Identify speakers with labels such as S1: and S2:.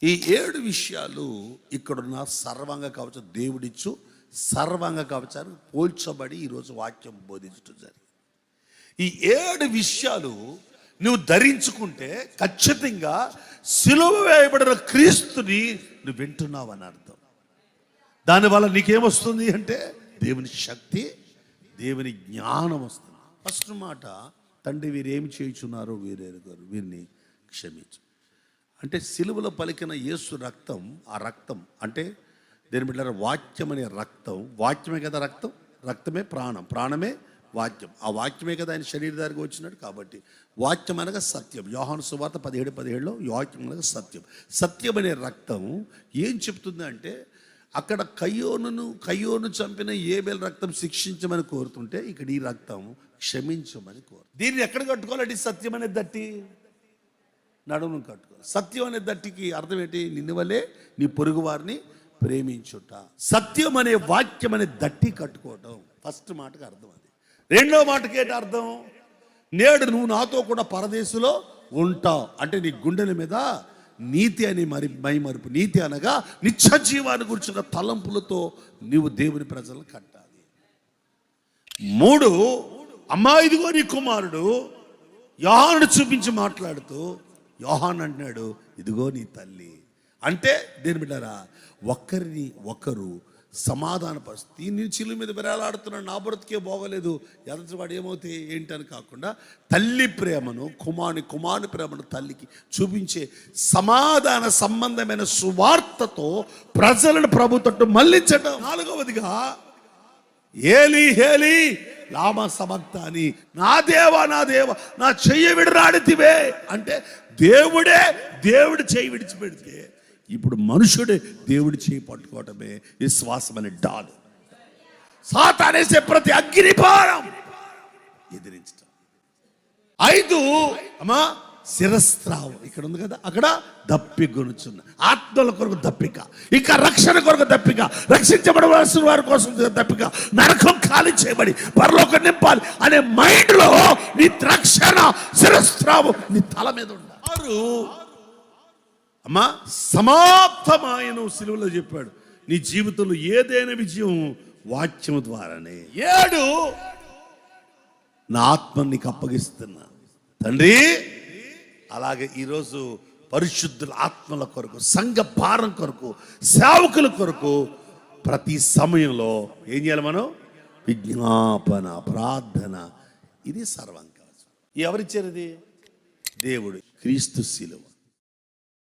S1: ఈ 7 విషయాలు ఇక్కడున్న సర్వాంగ కవచం దేవుడిచ్చు సర్వాంగ కవచాన్ని పోల్చబడి ఈరోజు వాక్యం బోధించడం జరిగింది. ఈ 7 విషయాలు నువ్వు ధరించుకుంటే ఖచ్చితంగా సిలువ వేయబడిన క్రీస్తుని నువ్వు వింటున్నావు అని అర్థం. దానివల్ల నీకేమొస్తుంది అంటే దేవుని శక్తి, దేవుని జ్ఞానం వస్తుంది. ఫస్ట్ మాట, తండ్రి వీరేమి చేయుచున్నారో వీరెరుగరు, వీరిని క్షమించు. అంటే సిలువలో పలికిన యేసు రక్తం, ఆ రక్తం అంటే దేని బిడ్డ వాక్యం అనే రక్తం. వాక్యమే కదా రక్తం, రక్తమే ప్రాణం, ప్రాణమే వాక్యం. ఆ వాక్యమే కదా ఆయన శరీరధారికి వచ్చినాడు. కాబట్టి వాక్యం అనగా సత్యం. యోహాను సువార్త 17:17లో వాక్యం అనగా సత్యం. సత్యం అనే రక్తం ఏం చెప్తుంది అంటే, అక్కడ కయ్యోను చంపిన ఏబేల్ రక్తం శిక్షించమని కోరుతుంటే ఇక్కడ ఈ రక్తం క్షమించమని కోరు. దీన్ని ఎక్కడ కట్టుకోవాలంటే సత్యం అనే దట్టి నడుమును కట్టుకోవాలి. సత్యం అనే దట్టికి అర్థం ఏంటి? నిన్ను వల్లే నీ పొరుగు వారిని ప్రేమించుట. సత్యం అనే వాక్యం అనే దట్టి కట్టుకోవటం ఫస్ట్ మాటకు అర్థం. అది రెండో మాటకి ఏంటి అర్థం? నేడు నువ్వు నాతో కూడా పరదేశంలో ఉంటావు అంటే నీ గుండెల మీద నీతి అని మైమరుపు. నీతి అనగా నిత్య జీవాన్ని గురించిన తలంపులతో నీవు దేవుని ప్రజలను కట్టాలి. 3, అమ్మా ఇదిగో నీ కుమారుడు. యోహానుడు చూపించి మాట్లాడుతూ యోహాను అంటున్నాడు, ఇదిగో నీ తల్లి. అంటే దేని బిడ్డారా, ఒకరిని ఒకరు సమాధానపరుస్తుంది. నేను చిల్లు మీద విరాలాడుతున్నాడు, నా బ్రతికే బాగోలేదు, ఎదటివాడు ఏమవుతే ఏంటని కాకుండా తల్లి ప్రేమను కుమారుని ప్రేమను తల్లికి చూపించే సమాధాన సంబంధమైన సువార్తతో ప్రజలను ప్రభు తట్టు మళ్ళించటం. 4వదిగా ఏలి హేలి లామా సబక్తాని, నా దేవా నా చెయ్యి విడనాడితివే. అంటే దేవుడు చెయ్యి విడిచిపెడితే ఇప్పుడు మనుషుడే దేవుడి చేయి పట్టుకోవటమే విశ్వాసం అనే డాలు. సాతానేసే ప్రతి అగ్నిభారం ఎదిరించటం. 5, అమ్మా శిరస్త్రావం. ఇక్కడ ఉంది కదా, అక్కడ దప్పిగొనుచున్న ఆత్మల కొరకు దప్పిక, ఇంకా రక్షణ కొరకు దప్పిక, రక్షించబడవలసిన వారి కోసం దప్పిక, నరకం ఖాళీ చేయబడి పరలోకం నింపాలి అనే మైండ్లో నీ రక్షణ శిరస్త్రావం నీ తల మీద ఉండాలి. 6, అమ్మా సమాప్తమాయను సిలువలో చెప్పాడు. నీ జీవితంలో ఏదైనా విజయం వాక్యం ద్వారానే. 7, నా ఆత్మని నీకు అప్పగిస్తున్నా తండ్రి. అలాగే ఈరోజు పరిశుద్ధుల ఆత్మల కొరకు, సంఘ భారం కొరకు, సేవకుల కొరకు ప్రతి సమయంలో ఏం చేయాలి మనం? విజ్ఞాపన, ప్రార్థన. ఇది సర్వం కాదు. ఎవరిచ్చారు ఇది? దేవుడు. క్రీస్తు శిలువ.